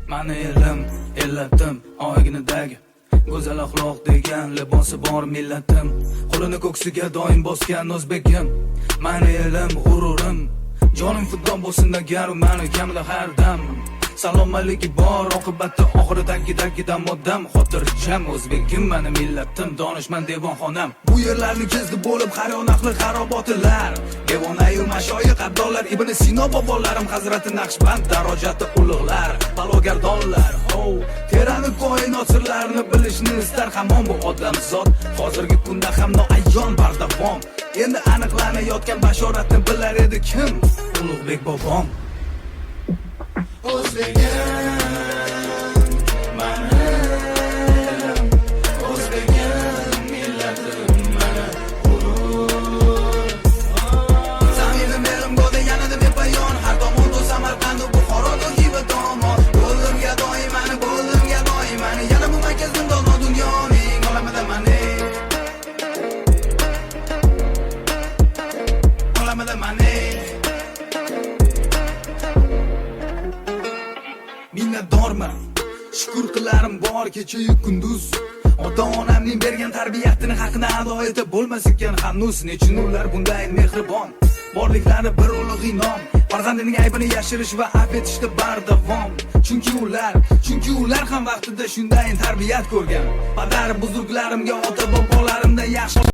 Mani elim, ellatim, oyginidagi go'zal axloq degan libosi bor millatim. Qo'lini ko'ksiga doim bosgan o'zbekim. Mani elim, g'ururim, jonim fido bo'lsin agar mani kamida har dam. Salomatligi bor oqibatda oxiridagi moddam. Xotirjam o'zbekim, mani millatim, donishmand devonxonam. Bu yerlarni kezdi bo'lib xaronaqli xarobotilar. Devonayu mashoyi qaddollar, Ibn Sino bobolarim, Hazrati Naqshband darajati ulug'lar, balogardonlar. Terani koinot sirlarini bilishni istar hamon bu odamzod. Hozirgi kunda ham noayyon bardavom. Endi aniqlanayotgan bashoratni bilar edi kim? Ulug'bek bobom. O'zbegim, mani o'zbegim, millatim, mani g'urur. Zaminim elimga yanada bepayon, har tomonda Samarqand, Buxoro, Xiva tomon. Bo'limga doim mani, yana bu markazdan dono dunyoning olamida mani. Olamida mani. Minnatdorman, shukr qilarim bor kecha-yu kunduz. Ota-onamning bergan tarbiyatini haqini ado etib bo'lmas ekan hanuz. Nechun ular bunday mehribon, borliklari bir ulug' inom. Farzandining aybini yashirish va afv etishda bardavom. Chunki ular ham vaqtida shunday tarbiyat ko'rgan. Padar buzurglarimga, ota bobolarimdan yaxshi